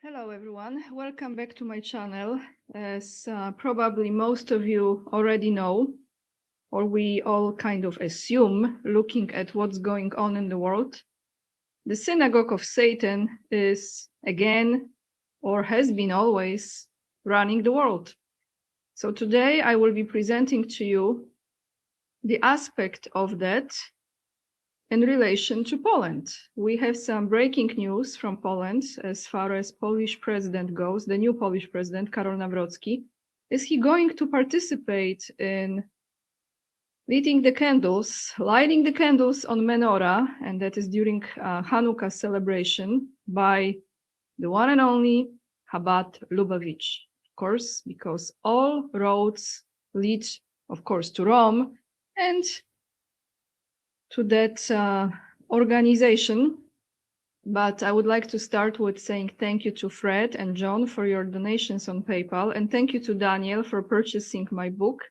Hello everyone, welcome back to my channel. As probably most of you already know, or we all kind of assume, looking at what's going on in the world, the synagogue of Satan is again, or has been always, running the world. So today I will be presenting to you the aspect of that in relation to Poland. We have some breaking news from Poland as far as Polish president goes, the new Polish president, Karol Nawrocki. Is he going to participate in lighting the candles on menorah, and that is during Hanukkah celebration, by the one and only Chabad Lubavitch? Of course, because all roads lead, of course, to Rome and to that organization. But I would like to start with saying thank you to Fred and John for your donations on PayPal, and thank you to Daniel for purchasing my book.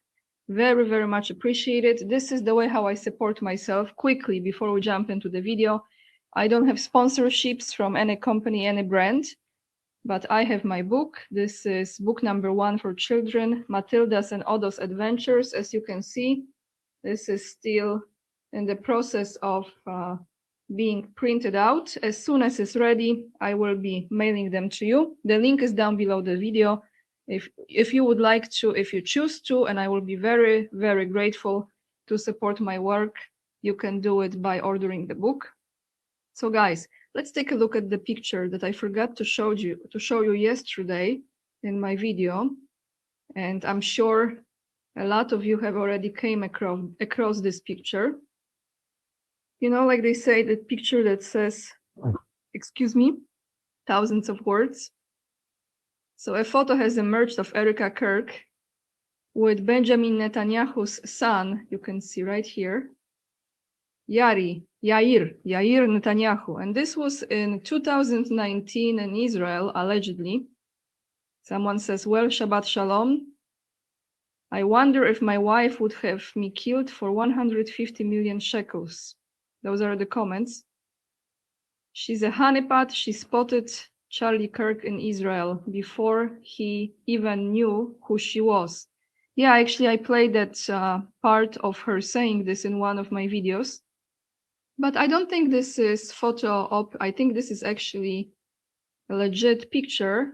Very, very much appreciated. This is the way how I support myself. Quickly, before we jump into the video, I don't have sponsorships from any company, any brand, but I have my book. This is book number 1 for children, Matilda's and Odo's Adventures. As you can see, this is still in the process of being printed out. As soon as it's ready, I will be mailing them to you. The link is down below the video. If you would like to, if you choose to, and I will be very, very grateful to support my work, you can do it by ordering the book. So guys, let's take a look at the picture that I forgot to show you yesterday in my video. And I'm sure a lot of you have already came across this picture. You know, like they say, that picture that says, excuse me, thousands of words. So a photo has emerged of Erika Kirk with Benjamin Netanyahu's son, you can see right here, Yair Netanyahu. And this was in 2019 in Israel, allegedly. Someone says, well, Shabbat Shalom. I wonder if my wife would have me killed for 150 million shekels. Those are the comments. She's a honeypot. She spotted Charlie Kirk in Israel before he even knew who she was. Yeah, actually, I played that part of her saying this in one of my videos. But I don't think this is photo op. I think this is actually a legit picture,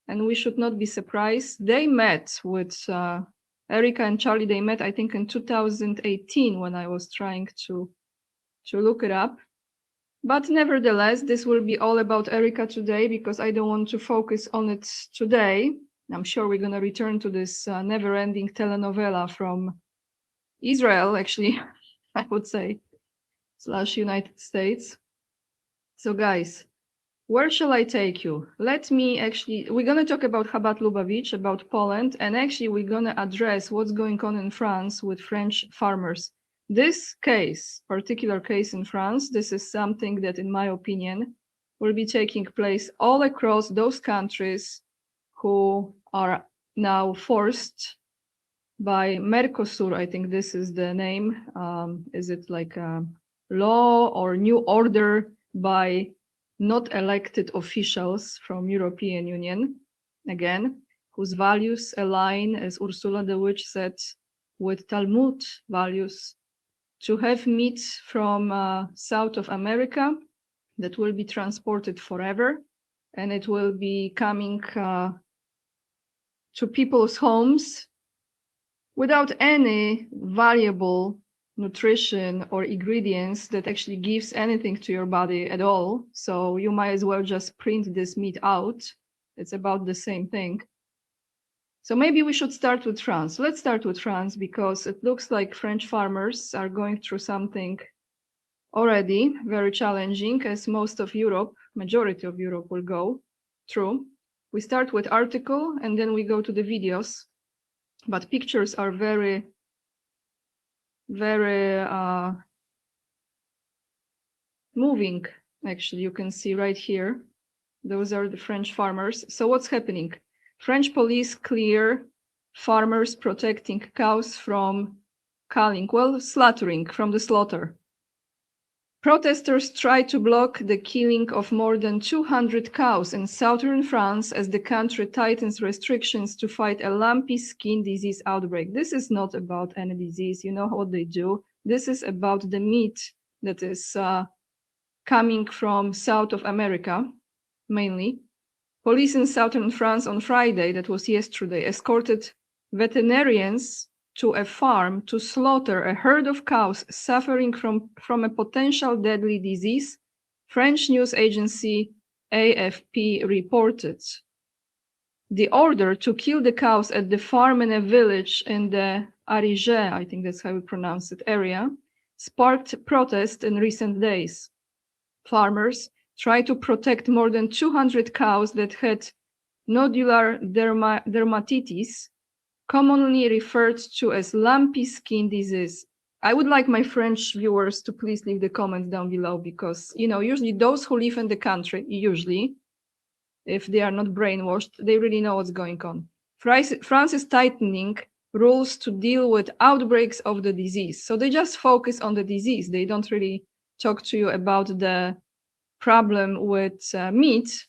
and we should not be surprised. They met with Erika and Charlie. They met, I think, in 2018 when I was trying to look it up. But nevertheless, this will be all about Erika today because I don't want to focus on it today. I'm sure we're going to return to this never-ending telenovela from Israel, actually, I would say, / United States. So guys, where shall I take you? Let me actually, we're going to talk about Chabad Lubavitch, about Poland, and actually we're going to address what's going on in France with French farmers. This case, particular case in France, this is something that, in my opinion, will be taking place all across those countries who are now forced by Mercosur, I think this is the name. Is it like a law or new order by not elected officials from European Union, again, whose values align, as Ursula the Witch said, with Talmud values, to have meat from South of America that will be transported forever, and it will be coming to people's homes without any valuable nutrition or ingredients that actually gives anything to your body at all. So you might as well just print this meat out. It's about the same thing. So maybe we should start with France. Let's start with France because it looks like French farmers are going through something already very challenging, as most of Europe, majority of Europe, will go through. We start with article and then we go to the videos, but pictures are very, very moving. Actually, you can see right here, those are the French farmers. So what's happening? French police clear farmers protecting cows from culling, well, slaughtering, from the slaughter. Protesters tried to block the killing of more than 200 cows in southern France as the country tightens restrictions to fight a lumpy skin disease outbreak. This is not about any disease. You know what they do. This is about the meat that is coming from South of America, mainly. Police in southern France on Friday, that was yesterday, escorted veterinarians to a farm to slaughter a herd of cows suffering from a potential deadly disease, French news agency AFP reported. The order to kill the cows at the farm in a village in the Ariège, I think that's how we pronounce it, area, sparked protest in recent days. Farmers tried to protect more than 200 cows that had nodular dermatitis, commonly referred to as lumpy skin disease. I would like my French viewers to please leave the comments down below because, you know, usually those who live in the country, usually, if they are not brainwashed, they really know what's going on. France is tightening rules to deal with outbreaks of the disease. So they just focus on the disease. They don't really talk to you about the problem with meat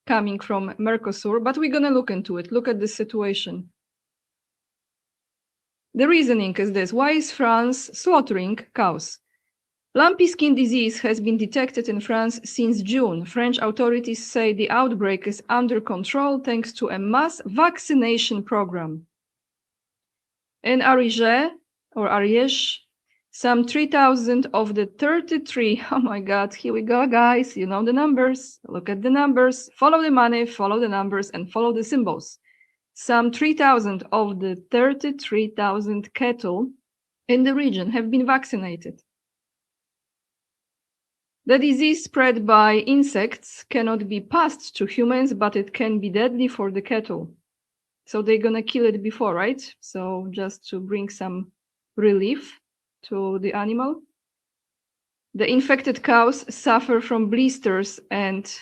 coming from Mercosur, but we're going to look into it. Look at the situation. The reasoning is this. Why is France slaughtering cows? Lumpy skin disease has been detected in France since June. French authorities say the outbreak is under control thanks to a mass vaccination program. In Ariège, some 3,000 of the 33, oh my God, here we go, guys. You know the numbers. Look at the numbers. Follow the money, follow the numbers, and follow the symbols. Some 3,000 of the 33,000 cattle in the region have been vaccinated. The disease spread by insects cannot be passed to humans, but it can be deadly for the cattle. So they're going to kill it before, right? So just to bring some relief to the animal. The infected cows suffer from blisters and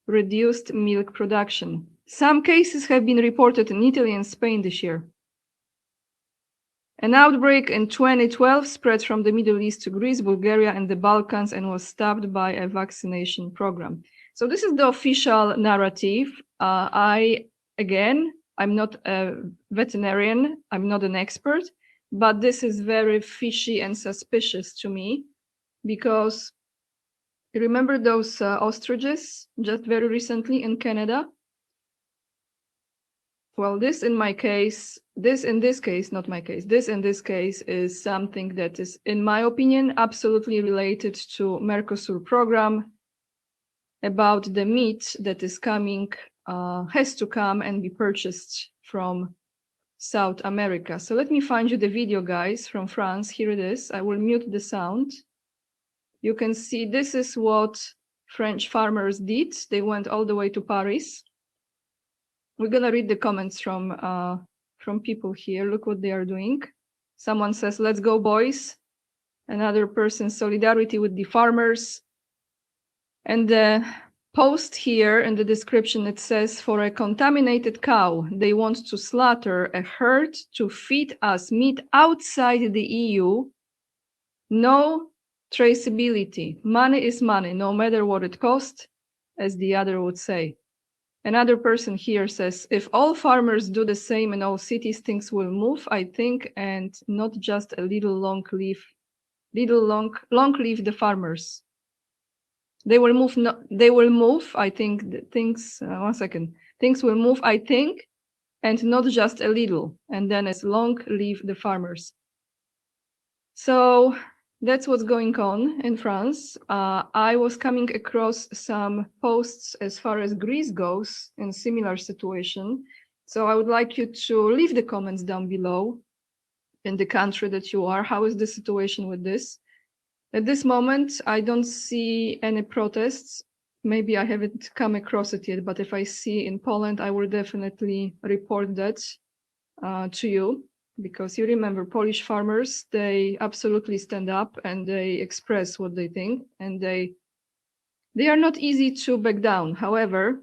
reduced milk production. Some cases have been reported in Italy and Spain this year. An outbreak in 2012 spread from the Middle East to Greece, Bulgaria, and the Balkans and was stopped by a vaccination program. So this is the official narrative. I'm not a veterinarian, I'm not an expert, but this is very fishy and suspicious to me because remember those ostriches just very recently in Canada? Well, this in this case is something that is, in my opinion, absolutely related to Mercosur program about the meat that is coming, has to come and be purchased from South America. So let me find you the video, guys, from France. Here it is. I will mute the sound. You can see this is what French farmers did. They went all the way to Paris. We're going to read the comments from people here. Look what they are doing. Someone says, let's go, boys. Another person, solidarity with the farmers. And the post here in the description, it says, for a contaminated cow, they want to slaughter a herd to feed us meat outside the EU. No traceability. Money is money, no matter what it costs, as the other would say. Another person here says, if all farmers do the same in all cities, things will move, I think, and not just a little long live the farmers. They will move, they will move, I think, things will move, I think, and not just a little, and then as long live the farmers. So that's what's going on in France. I was coming across some posts as far as Greece goes in similar situation. So I would like you to leave the comments down below in the country that you are. How is the situation with this? At this moment, I don't see any protests. Maybe I haven't come across it yet, but if I see in Poland, I will definitely report that to you. Because you remember, Polish farmers, they absolutely stand up and they express what they think, and they are not easy to back down. However,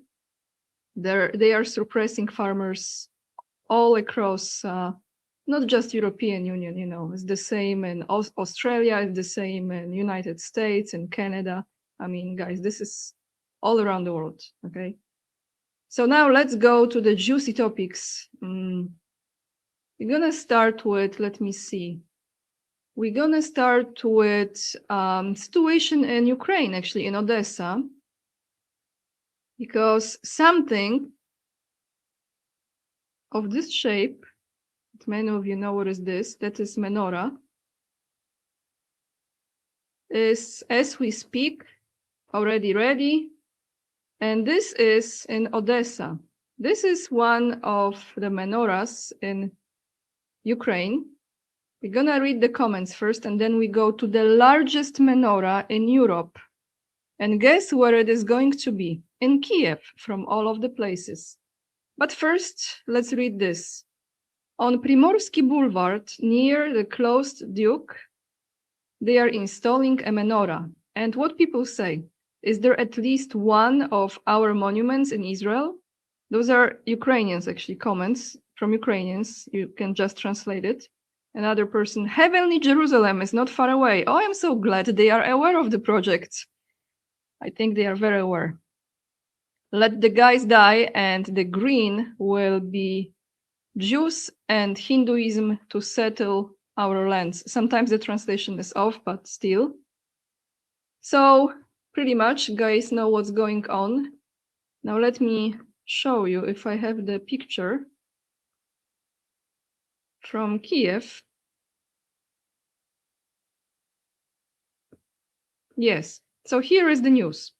they are suppressing farmers all across not just European Union, you know, it's the same in Australia, it's the same in United States and Canada. I mean, guys, this is all around the world, okay? So now let's go to the juicy topics. We're gonna start with, let me see. We're gonna start with situation in Ukraine, actually, in Odessa, because something of this shape, many of you know what is this, that is menorah, is, as we speak, already ready. And this is in Odessa. This is one of the menorahs in Ukraine. We're gonna read the comments first, and then we go to the largest menorah in Europe. And guess where it is going to be? In Kiev, from all of the places. But first, let's read this. On Primorsky Boulevard, near the closed Duke, they are installing a menorah. And what people say, is there at least one of our monuments in Israel? Those are Ukrainians, actually, comments from Ukrainians. You can just translate it. Another person, heavenly Jerusalem is not far away. Oh, I'm so glad they are aware of the project. I think they are very aware. Let the guys die, and the green will be Jews and Hinduism to settle our lands. Sometimes the translation is off, but still. So pretty much, guys know what's going on. Now let me show you if I have the picture from Kiev. Yes, so here is the news.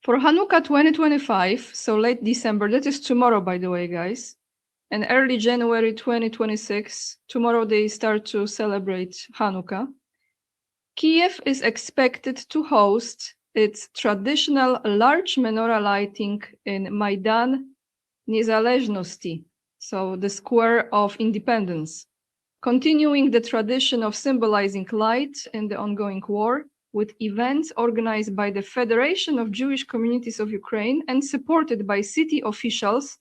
For Hanukkah 2025, so late December, that is tomorrow, by the way, guys, and early January 2026, tomorrow they start to celebrate Hanukkah. Kiev is expected to host its traditional large menorah lighting in Maidan Niezależności, so the Square of Independence, continuing the tradition of symbolizing light in the ongoing war, with events organized by the Federation of Jewish Communities of Ukraine and supported by city officials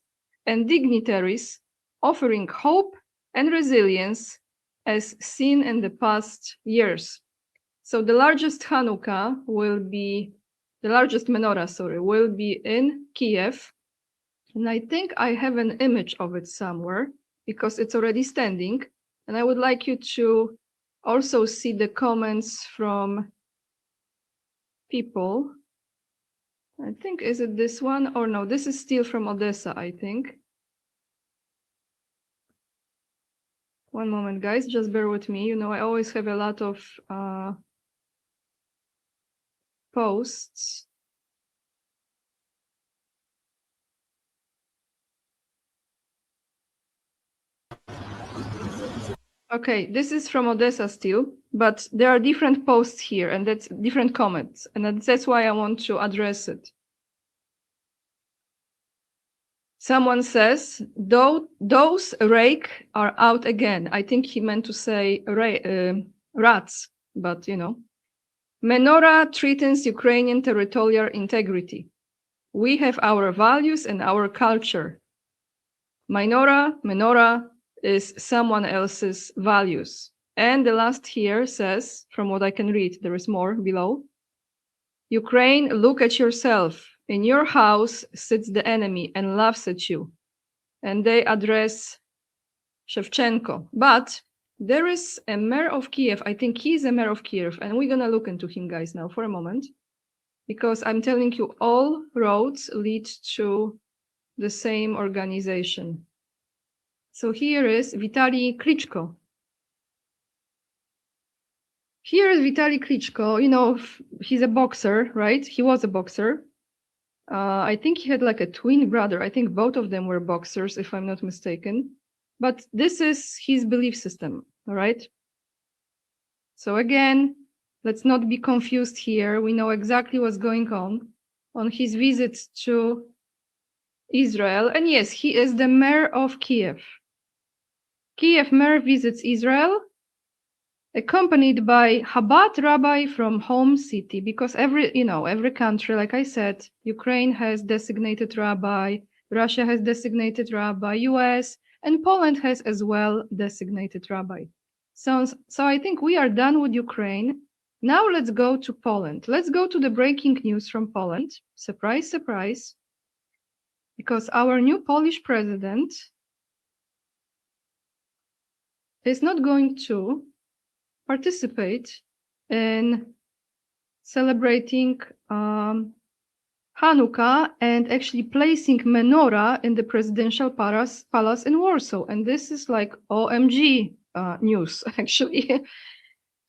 and dignitaries, offering hope and resilience as seen in the past years. So the largest Hanukkah will be, the largest menorah, sorry, will be in Kiev. And I think I have an image of it somewhere because it's already standing. And I would like you to also see the comments from people. I think, is it this one or no? This is still from Odessa, I think. One moment, guys, just bear with me. You know, I always have a lot of posts. Okay, this is from Odessa still, but there are different posts here, and that's different comments, and that's why I want to address it. Someone says, those rake are out again. I think he meant to say rats, but you know. Menorah threatens Ukrainian territorial integrity. We have our values and our culture. Menorah is someone else's values. And the last here says, from what I can read, there is more below. Ukraine, look at yourself. In your house sits the enemy and laughs at you. And they address Shevchenko. But there is a mayor of Kiev. I think he's a mayor of Kiev. And we're going to look into him, guys, now for a moment. Because I'm telling you, all roads lead to the same organization. So here is Vitaly Klitschko. Here is Vitaly Klitschko. You know, he's a boxer, right? He was a boxer. I think he had like a twin brother. I think both of them were boxers, if I'm not mistaken. But this is his belief system, all right? So again, let's not be confused here. We know exactly what's going on his visits to Israel. And yes, he is the mayor of Kiev. Kiev mayor visits Israel, accompanied by Chabad rabbi from home city, because every country, like I said, Ukraine has designated rabbi, Russia has designated rabbi, US, And Poland has as well designated rabbi. So I think we are done with Ukraine. Now let's go to Poland. Let's go to the breaking news from Poland. Surprise, surprise. Because our new Polish president is not going to participate in celebrating Hanukkah and actually placing menorah in the presidential palace in Warsaw. And this is like OMG news, actually.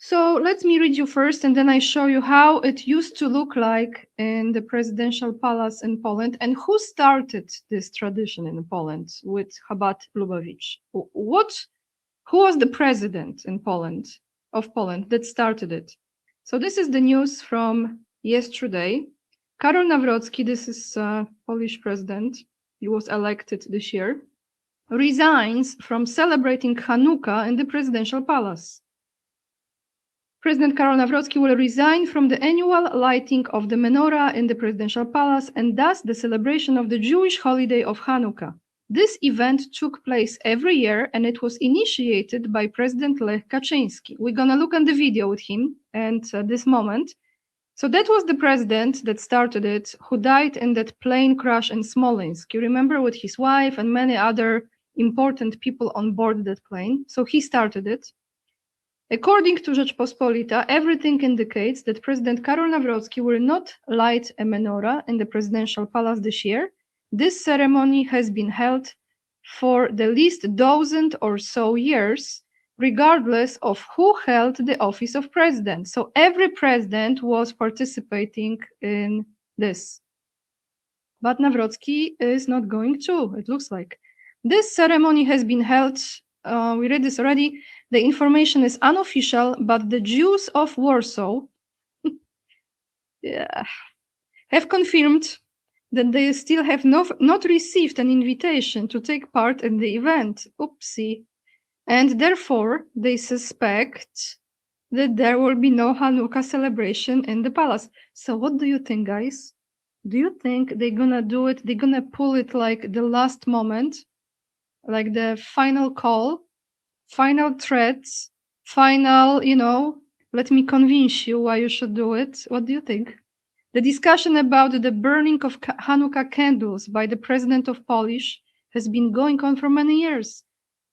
So let me read you first, and then I show you how it used to look like in the presidential palace in Poland and who started this tradition in Poland with Chabad Lubavitch. Who was the president in Poland that started it? So this is the news from yesterday. Karol Nawrocki, this is Polish president, he was elected this year, resigns from celebrating Hanukkah in the presidential palace. President Karol Nawrocki will resign from the annual lighting of the menorah in the presidential palace and thus the celebration of the Jewish holiday of Hanukkah. This event took place every year and it was initiated by President Lech Kaczyński. We're going to look at the video with him and this moment. So that was the president that started it, who died in that plane crash in Smolensk. You remember, with his wife and many other important people on board that plane. So he started it. According to Rzeczpospolita, everything indicates that President Karol Nawrocki will not light a menorah in the presidential palace this year. This ceremony has been held for the least dozen or so years, regardless of who held the office of president. So every president was participating in this. But Nawrocki is not going to, it looks like. This ceremony has been held, we read this already, the information is unofficial, but the Jews of Warsaw have confirmed that they still have not received an invitation to take part in the event. Oopsie. And therefore, they suspect that there will be no Hanukkah celebration in the palace. So what do you think, guys? Do you think they're gonna do it? They're gonna pull it like the last moment, like the final call, final threats, final, let me convince you why you should do it. What do you think? The discussion about the burning of Hanukkah candles by the President of Polish has been going on for many years.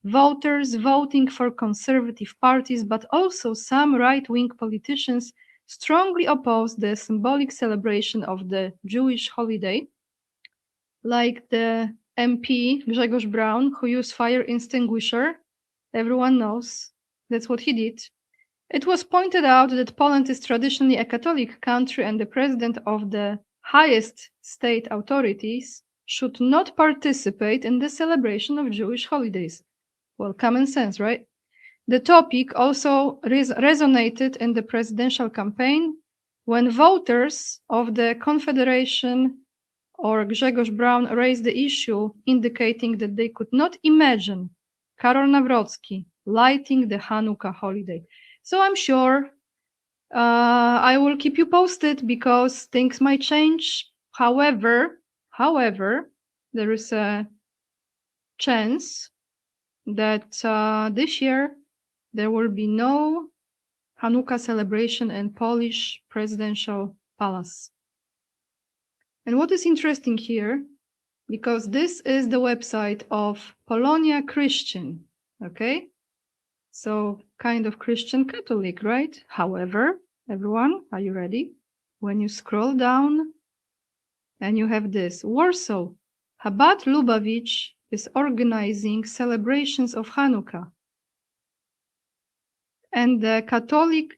Voters voting for conservative parties, but also some right-wing politicians strongly opposed the symbolic celebration of the Jewish holiday, like the MP Grzegorz Braun, who used fire extinguisher. Everyone knows that's what he did. It was pointed out that Poland is traditionally a Catholic country and the president of the highest state authorities should not participate in the celebration of Jewish holidays. Well, common sense, right? The topic also resonated in the presidential campaign when voters of the Confederation or Grzegorz Braun raised the issue, indicating that they could not imagine Karol Nawrocki lighting the Hanukkah holiday. So I'm sure I will keep you posted because things might change. However, there is a chance that this year there will be no Hanukkah celebration in Polish presidential palace. And what is interesting here, because this is the website of Polonia Christian, okay? So kind of Christian Catholic, right? However, everyone, are you ready? When you scroll down and you have this, Warsaw, Chabad Lubavitch is organizing celebrations of Hanukkah. And the Catholic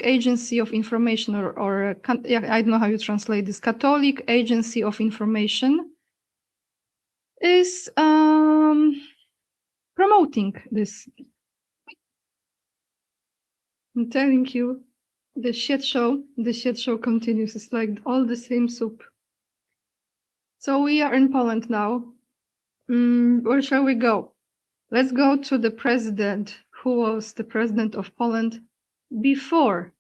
Agency of Information, I don't know how you translate this, Catholic Agency of Information is promoting this. I'm telling you, the shit show continues. It's like all the same soup. So we are in Poland now. Where shall we go? Let's go to the president, who was the president of Poland before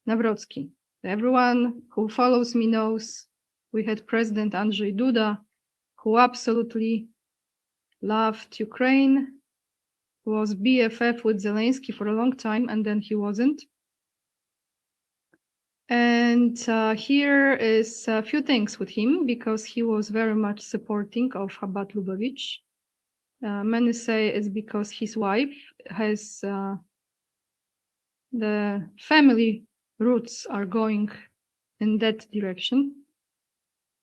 Nawrocki. Everyone who follows me knows we had President Andrzej Duda, who absolutely loved Ukraine, was BFF with Zelensky for a long time, and then he wasn't. And here is a few things with him, because he was very much supporting of Chabad Lubavitch. Many say it's because his wife has the family roots are going in that direction,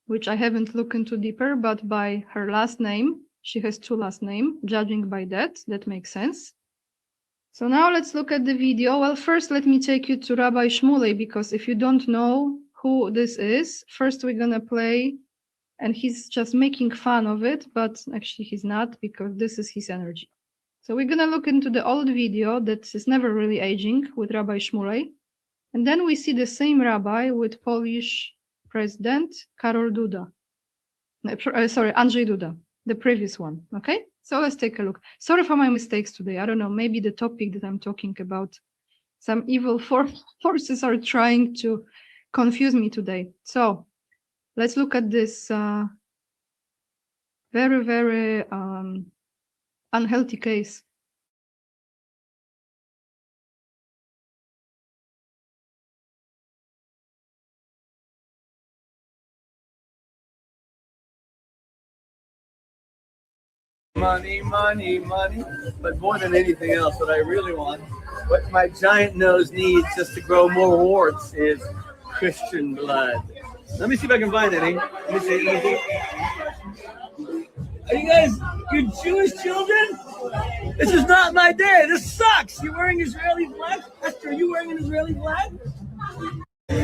which I haven't looked into deeper, but by her last name, she has two last names. Judging by that, that makes sense. So now let's look at the video. Well, first, let me take you to Rabbi Shmuley, because if you don't know who this is, first we're going to play, and he's just making fun of it, but actually he's not, because this is his energy. So we're going to look into the old video that is never really aging with Rabbi Shmuley. And then we see the same rabbi with Polish president Karol Duda. Sorry, Andrzej Duda, the previous one. Okay, so let's take a look. Sorry for my mistakes today. I don't know, maybe the topic that I'm talking about, some evil forces are trying to confuse me today. So let's look at this very, very unhealthy case. Money, money, money. But more than anything else, what I really want, what my giant nose needs just to grow more warts is Christian blood. Let me see if I can find any. Let me see. Are you guys good Jewish children? This is not my day. This sucks. You wearing Israeli flag? Esther, are you wearing an Israeli flag?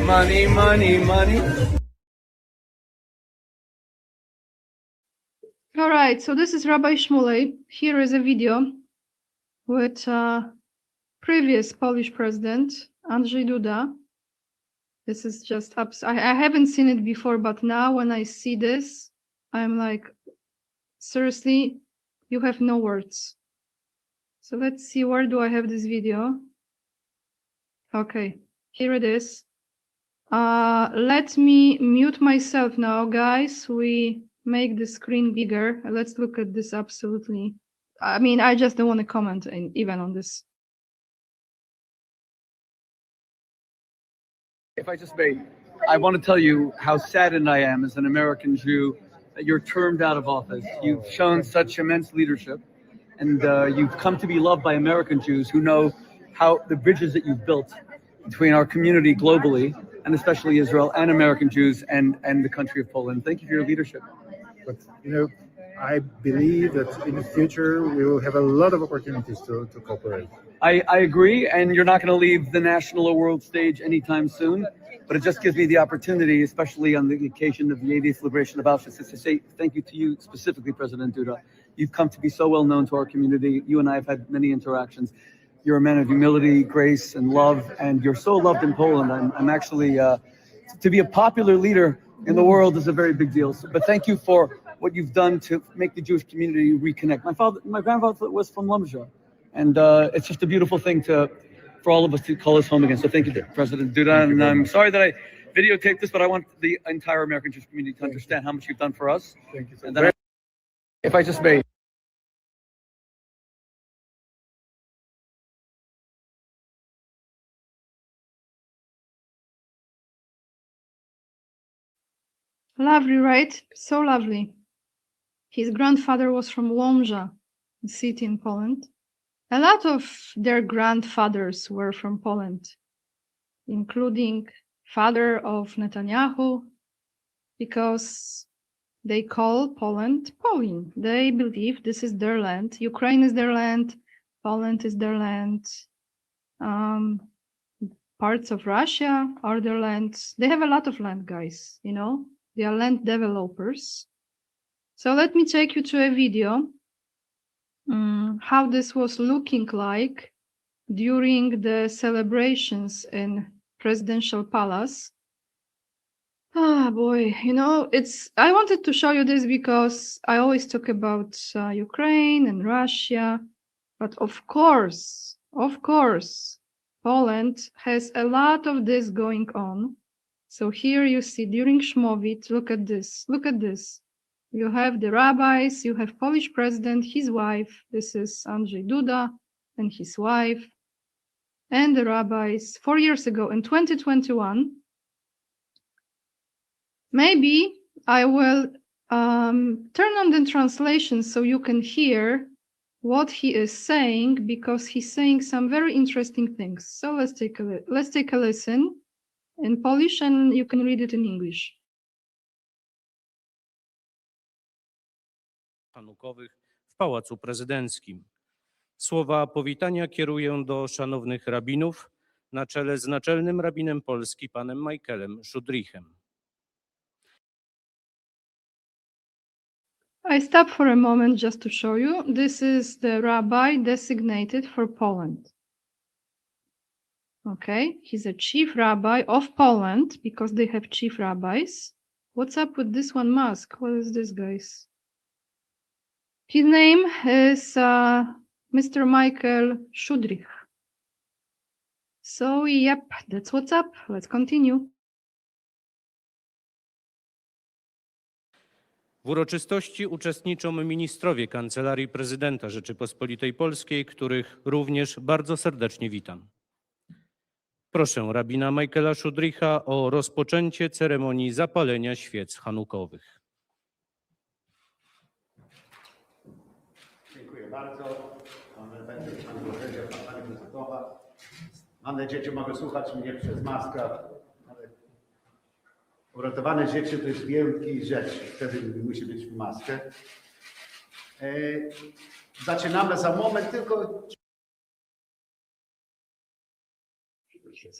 Money, money, money. All right, so this is Rabbi Shmuley. Here is a video with previous Polish president, Andrzej Duda. This is just I haven't seen it before, but now when I see this, I'm like, seriously, you have no words. So let's see, where do I have this video? Okay, here it is. Let me mute myself now, guys. We make the screen bigger. Let's look at this absolutely. I mean, I just don't want to comment even on this. If I just may, I want to tell you how saddened I am as an American Jew that you're termed out of office. You've shown such immense leadership, and you've come to be loved by American Jews who know how the bridges that you've built between our community globally, and especially Israel, and American Jews and the country of Poland. Thank you for your leadership. But, I believe that in the future we will have a lot of opportunities to cooperate. I agree, and you're not going to leave the national or world stage anytime soon, but it just gives me the opportunity, especially on the occasion of the 80th Liberation of Auschwitz, to say thank you to you specifically, President Duda. You've come to be so well known to our community. You and I have had many interactions. You're a man of humility, grace, and love, and you're so loved in Poland. I'm actually, to be a popular leader in the world is a very big deal. So, but thank you for what you've done to make the Jewish community reconnect. My grandfather was from Lomzha, and it's just a beautiful thing for all of us to call us home again. So thank you, President Duda. And I'm sorry that I videotaped this, but I want the entire American Jewish community to understand how much you've done for us. Thank you so much. If I just may. Lovely, right? So lovely. His grandfather was from Łomża, a city in Poland. A lot of their grandfathers were from Poland, including father of Netanyahu, because they call Poland Polin. They believe this is their land. Ukraine is their land. Poland is their land. Parts of Russia are their lands. They have a lot of land, guys, They are land developers. So let me take you to a video how this was looking like during the celebrations in presidential palace. Ah, boy, I wanted to show you this because I always talk about Ukraine and Russia, but of course, Poland has a lot of this going on. So here you see during Shmowit, look at this. You have the rabbis, you have Polish president, his wife. This is Andrzej Duda and his wife. And the rabbis 4 years ago in 2021. Maybe I will turn on the translation so you can hear what he is saying, because he's saying some very interesting things. So let's take a listen in Polish, and you can read it in English. Hanukowych w Pałacu Prezydenckim. Słowa powitania kieruję do szanownych rabinów na czele z naczelnym rabinem Polski panem Michaelem Szudrichem. I stop for a moment just to show you. This is the rabbi designated for Poland. Okay, he's a chief rabbi of Poland because they have chief rabbis. What's up with this one mask? What is this, guys? His name is Mr. Michael Szudrich. So, yep, that's what's up. Let's continue. W uroczystości uczestniczą ministrowie Kancelarii Prezydenta Rzeczypospolitej Polskiej, których również bardzo serdecznie witam. Proszę rabina Michaela Szudricha o rozpoczęcie ceremonii zapalenia świec hanukowych. Dziękuję bardzo. Mam nadzieję, że mogę słuchać mnie przez maskę. Uratowane życie to jest wielki rzecz, wtedy musi być maskę. Zaczynamy za moment, tylko...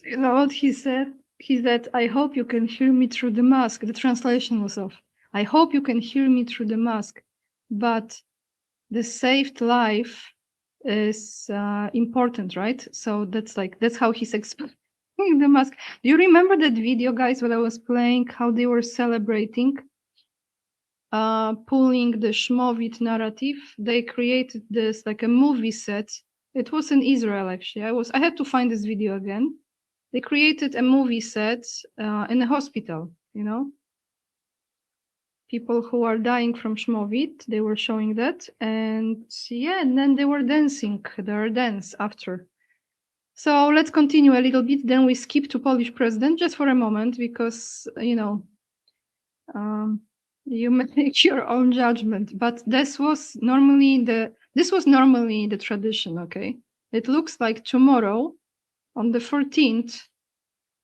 You know what he said? He said, I hope you can hear me through the mask. The translation was off. I hope you can hear me through the mask. But the saved life is important, right? So that's how he's explaining the mask. Do you remember that video, guys, when I was playing, how they were celebrating, pulling the Shmovit narrative? They created this like a movie set. It was in Israel, actually. I had to find this video again. They created a movie set in a hospital, you know? People who are dying from Shmovit, they were showing that. And yeah, and then they were dancing their dance after. So let's continue a little bit. Then we skip to Polish president just for a moment, because, you know, you make your own judgment. But this was normally the tradition, okay? It looks like tomorrow, on the 14th,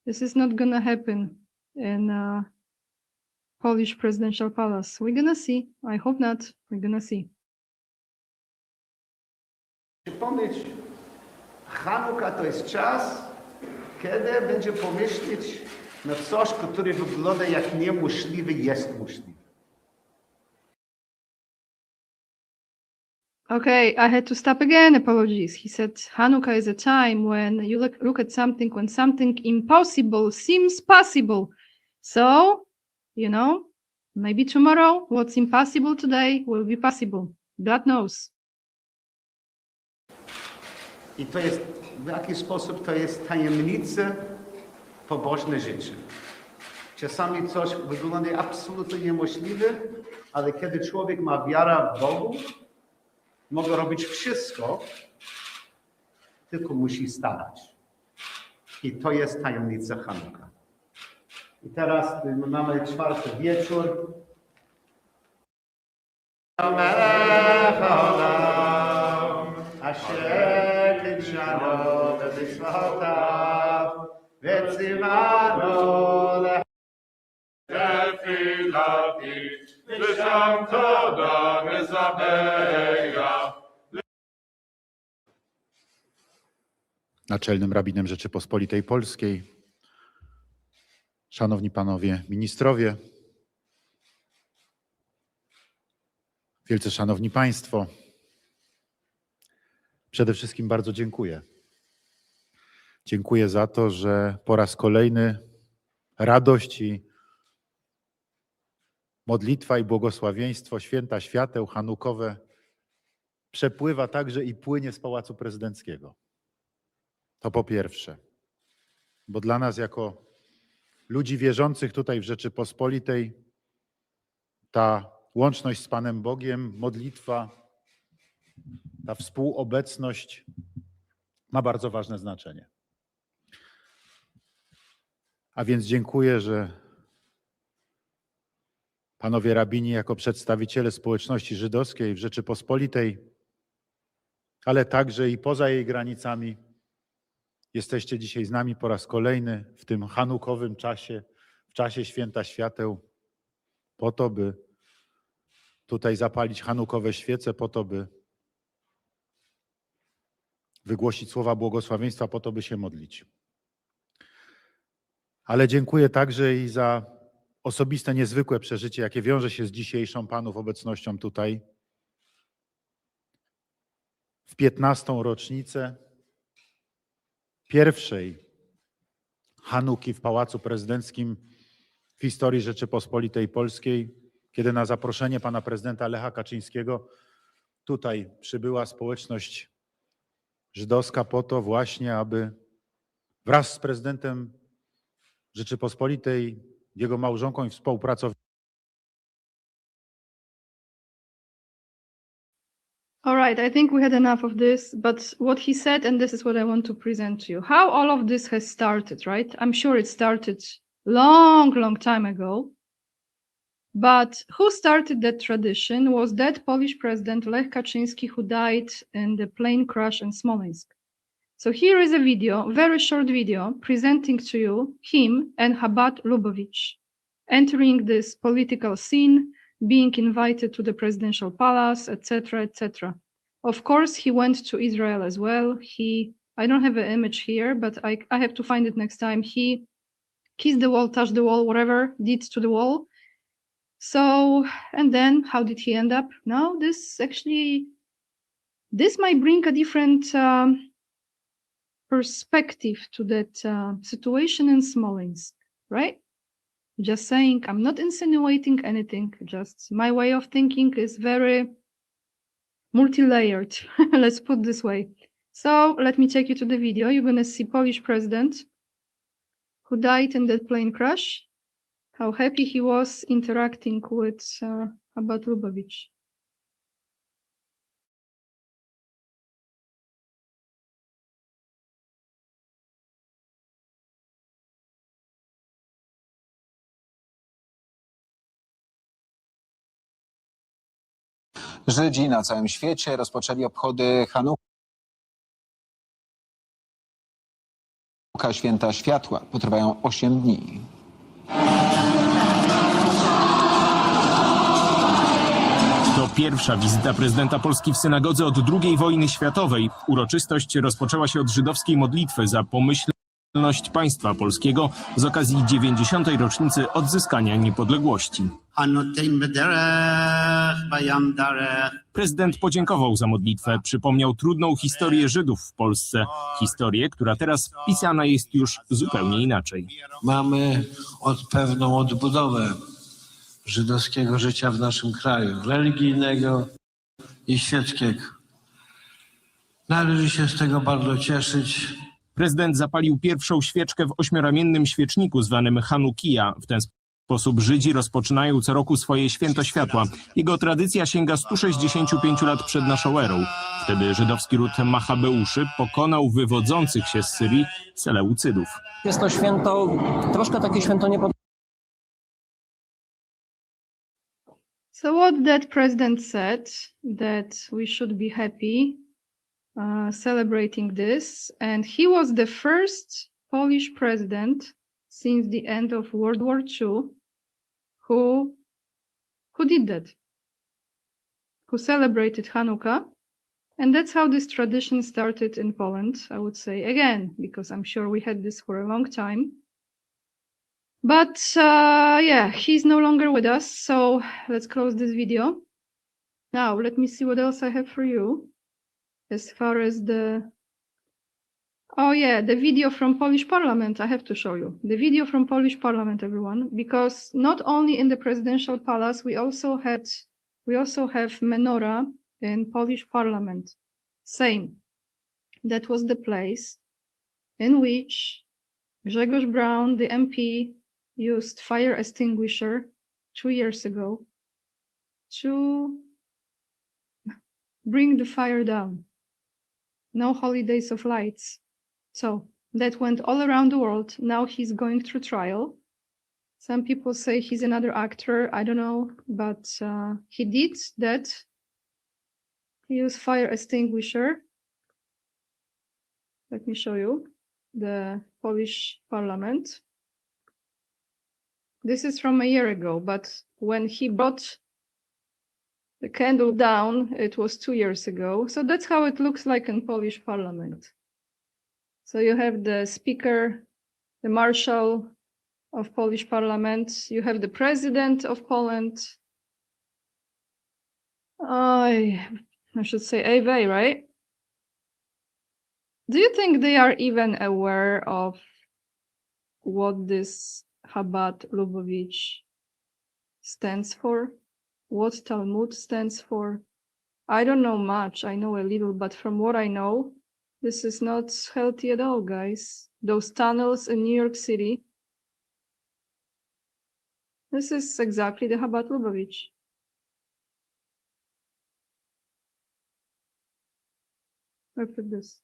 this is not gonna happen in Polish presidential palace. We're gonna see. I hope not. We're gonna see. Przypomnieć, Hanukkah to jest czas, kiedy będzie pomyśleć na coś, który wygląda jak niemożliwy, jest możliwy. Okay, I had to stop again. Apologies. He said Hanukkah is a time when you look at something, when something impossible seems possible. So, you know, maybe tomorrow what's impossible today will be possible. God knows. I to jest, w jaki sposób to jest tajemnica pobożne życie. Czasami coś wygląda absolutnie niemożliwe, ale kiedy człowiek ma wiarę w Bogu, może robić wszystko, tylko musi starać. I to jest tajemnica Hanukkah. I teraz mamy czwarty wieczór. Naczelnym rabinem Rzeczypospolitej Polskiej, szanowni panowie ministrowie, wielce szanowni państwo, przede wszystkim bardzo dziękuję. Dziękuję za to, że po raz kolejny radość i modlitwa i błogosławieństwo, święta świateł hanukowe przepływa także i płynie z Pałacu Prezydenckiego. To po pierwsze, bo dla nas jako ludzi wierzących tutaj w Rzeczypospolitej ta łączność z Panem Bogiem, modlitwa, ta współobecność ma bardzo ważne znaczenie. A więc dziękuję, że panowie rabini jako przedstawiciele społeczności żydowskiej w Rzeczypospolitej, ale także i poza jej granicami, jesteście dzisiaj z nami po raz kolejny w tym hanukowym czasie, w czasie Święta Świateł, po to, by tutaj zapalić hanukowe świece, po to, by wygłosić słowa błogosławieństwa, po to, by się modlić. Ale dziękuję także i za osobiste, niezwykłe przeżycie, jakie wiąże się z dzisiejszą Panów obecnością tutaj. W 15. rocznicę pierwszej Hanuki w Pałacu Prezydenckim w historii Rzeczypospolitej Polskiej, kiedy na zaproszenie pana prezydenta Lecha Kaczyńskiego tutaj przybyła społeczność żydowska po to właśnie, aby wraz z prezydentem Rzeczypospolitej, jego małżonką i współpracownikiem. All right, I think we had enough of this, but what he said, and this is what I want to present to you, how all of this has started, right? I'm sure it started long time ago, but who started that tradition was that Polish president Lech Kaczyński, who died in the plane crash in Smolensk. So here is a video, very short video, presenting to you him and Chabad Lubavitch entering this political scene, being invited to the presidential palace, etc., etc. Of course, he went to Israel as well. I don't have an image here, but I have to find it next time. He kissed the wall, touched the wall, whatever, did to the wall. So, and then how did he end up? Now, this might bring a different perspective to that situation in Smolensk, right? Just saying, I'm not insinuating anything, just my way of thinking is very multi-layered, let's put this way. So let me take you to the video. You're gonna see Polish president who died in that plane crash, how happy he was interacting with Chabad Lubavitch. Żydzi na całym świecie rozpoczęli obchody Hanukkah, Święta Światła. Potrwają 8 dni. To pierwsza wizyta prezydenta Polski w synagodze od II wojny światowej. Uroczystość rozpoczęła się od żydowskiej modlitwy za pomyślność państwa polskiego z okazji 90. rocznicy odzyskania niepodległości. Prezydent podziękował za modlitwę, przypomniał trudną historię Żydów w Polsce. Historię, która teraz pisana jest już zupełnie inaczej. Mamy pewną odbudowę żydowskiego życia w naszym kraju, religijnego i świeckiego. Należy się z tego bardzo cieszyć. Prezydent zapalił pierwszą świeczkę w 8-ramiennym świeczniku zwanym Hanukkah. W ten sposób Żydzi rozpoczynają co roku swoje święto światła. Jego tradycja sięga 165 lat przed naszą erą. Wtedy żydowski ród Machabeuszy pokonał wywodzących się z Syrii Seleucydów. Jest to święto, troszkę takie święto niepodległości. So what that president said, that we should be happy celebrating this, and he was the first Polish president since the end of World War II who did that, who celebrated Hanukkah. And that's how this tradition started in Poland, I would say, again, because I'm sure we had this for a long time. But yeah, he's no longer with us, so let's close this video. Now, let me see what else I have for you. As far as oh yeah, the video from Polish Parliament, I have to show you. The video from Polish Parliament, everyone, because not only in the presidential palace, we also have menorah in Polish Parliament. Same. That was the place in which Grzegorz Braun, the MP, used fire extinguisher 2 years ago to bring the fire down. No holidays of lights. So that went all around the world. Now he's going through trial. Some people say he's another actor. I don't know, but he did that. He used fire extinguisher. Let me show you the Polish parliament. This is from a year ago, but when he brought the candle down, it was 2 years ago. So that's how it looks like in Polish parliament. So you have the speaker, the marshal of Polish parliament. You have the president of Poland. I should say Ewe, right? Do you think they are even aware of what this Chabad Lubavitch stands for? What Talmud stands for? I don't know much. I know a little, but from what I know, this is not healthy at all, guys. Those tunnels in New York City. This is exactly the Chabad Lubavitch. Look at this.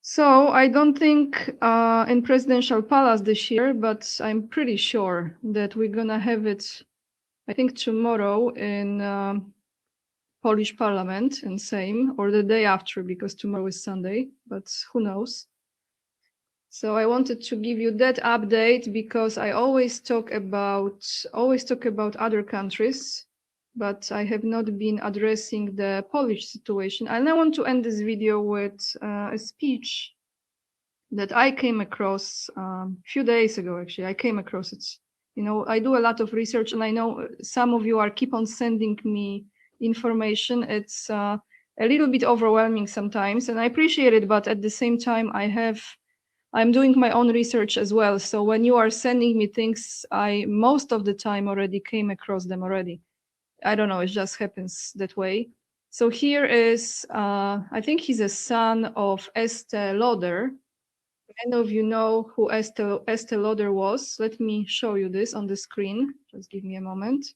So I don't think in Presidential Palace this year, but I'm pretty sure that we're gonna have it, I think tomorrow in Polish Parliament in Sejm, or the day after, because tomorrow is Sunday, but who knows. So I wanted to give you that update because I always talk about other countries, but I have not been addressing the Polish situation. And I want to end this video with a speech that I came across a few days ago, actually. I came across it. You know, I do a lot of research, and I know some of you are keep on sending me information. It's a little bit overwhelming sometimes, and I appreciate it, but at the same time, I'm doing my own research as well. So when you are sending me things, I most of the time already came across them already. I don't know, it just happens that way. So here is, I think he's a son of Estée Lauder. Many of you know who Estée Lauder was. Let me show you this on the screen. Just give me a moment.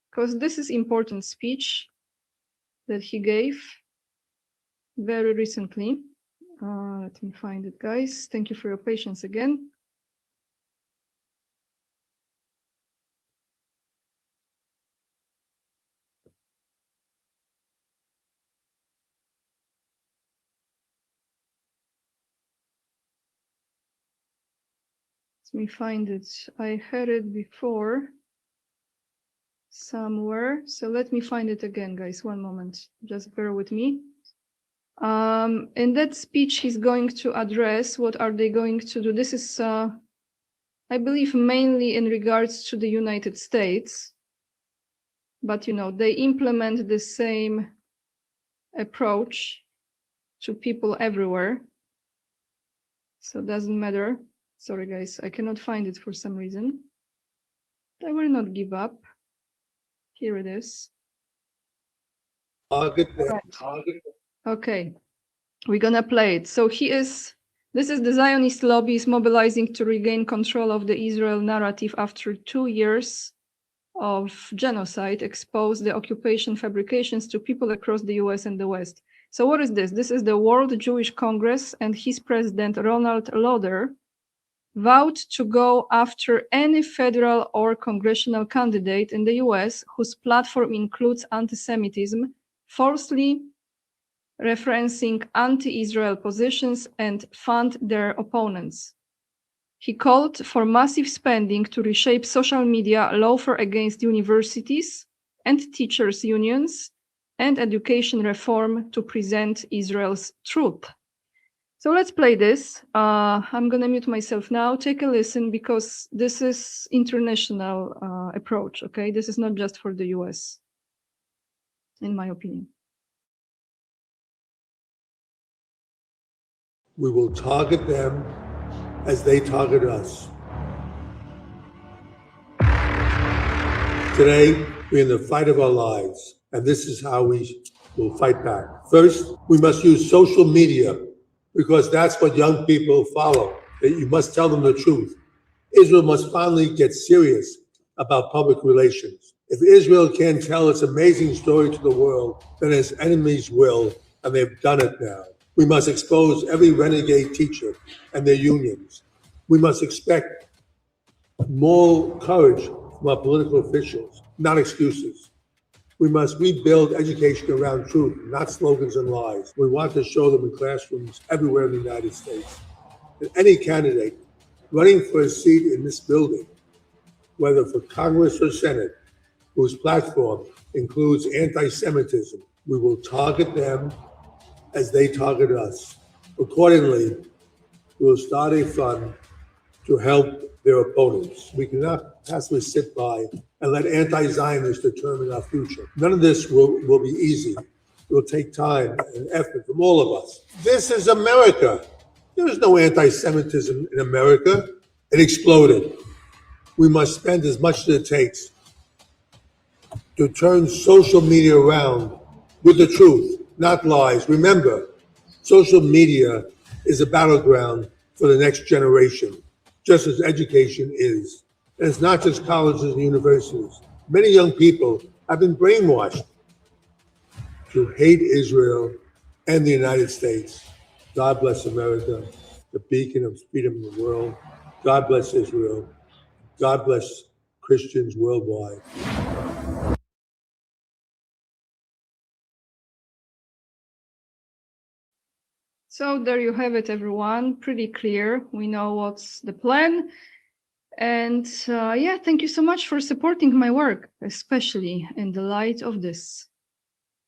Because this is important speech that he gave very recently. Let me find it, guys. Thank you for your patience again. Let me find it. I heard it before somewhere. So let me find it again, guys. One moment. Just bear with me. In that speech, he's going to address what are they going to do. This is, I believe, mainly in regards to the United States. But, you know, they implement the same approach to people everywhere. So it doesn't matter. Sorry, guys, I cannot find it for some reason. I will not give up. Here it is. Right. Okay, we're gonna play it. So this is the Zionist lobby is mobilizing to regain control of the Israel narrative after 2 years of genocide, expose the occupation fabrications to people across the US and the West. So what is this? This is the World Jewish Congress, and his president, Ronald Lauder, vowed to go after any federal or congressional candidate in the US whose platform includes anti-Semitism, falsely referencing anti-Israel positions and fund their opponents. He called for massive spending to reshape social media, lawfare against universities and teachers' unions, and education reform to present Israel's truth. So let's play this. I'm going to mute myself now. Take a listen, because this is international approach, okay? This is not just for the US, in my opinion. We will target them as they target us. Today, we're in the fight of our lives, and this is how we will fight back. First, we must use social media, because that's what young people follow. That you must tell them the truth. Israel must finally get serious about public relations. If Israel can't tell its amazing story to the world, then its enemies will, and they've done it now. We must expose every renegade teacher and their unions. We must expect moral courage from our political officials, not excuses. We must rebuild education around truth, not slogans and lies. We want to show them in classrooms everywhere in the United States. And any candidate running for a seat in this building, whether for Congress or Senate, whose platform includes anti-Semitism, we will target them as they target us. Accordingly, we will start a fund to help their opponents. We cannot passively sit by and let anti-Zionists determine our future. None of this will be easy. It will take time and effort from all of us. This is America. There is no anti-Semitism in America. It exploded. We must spend as much as it takes to turn social media around with the truth, not lies. Remember, social media is a battleground for the next generation, just as education is. And it's not just colleges and universities. Many young people have been brainwashed to hate Israel and the United States. God bless America, the beacon of freedom in the world. God bless Israel. God bless Christians worldwide. So there you have it, everyone. Pretty clear. We know what's the plan. And yeah, thank you so much for supporting my work, especially in the light of this.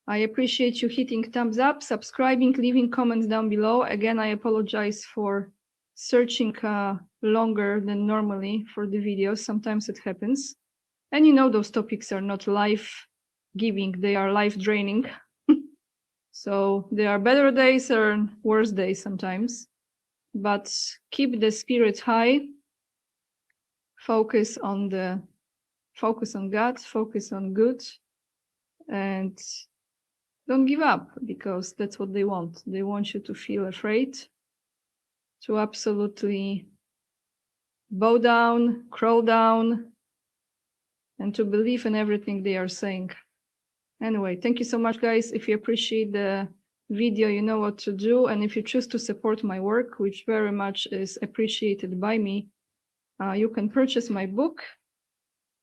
I appreciate you hitting thumbs up, subscribing, leaving comments down below. Again, I apologize for searching longer than normally for the videos. Sometimes it happens. And you know, those topics are not life-giving, they are life-draining. So there are better days and worse days sometimes. But keep the spirit high. Focus on God, focus on good, and don't give up, because that's what they want. They want you to feel afraid, to absolutely bow down, crawl down, and to believe in everything they are saying. Anyway, thank you so much, guys. If you appreciate the video, you know what to do. And if you choose to support my work, which very much is appreciated by me, you can purchase my book,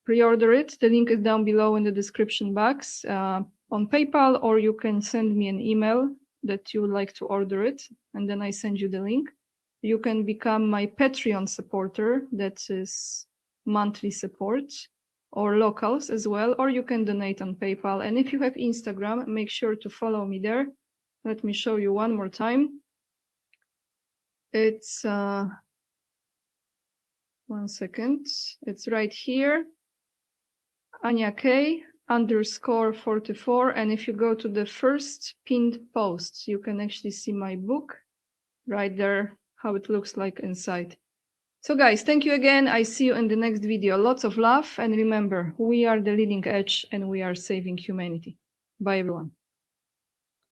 pre-order it. The link is down below in the description box on PayPal, or you can send me an email that you would like to order it, and then I send you the link. You can become my Patreon supporter, that is monthly support, or locals as well, or you can donate on PayPal. And if you have Instagram, make sure to follow me there. Let me show you one more time. It's, one second, it's right here, Anya K _44. And if you go to the first pinned post, you can actually see my book right there, how it looks like inside. So guys, thank you again. I see you in the next video. Lots of love, and remember, we are the leading edge and we are saving humanity. Bye everyone.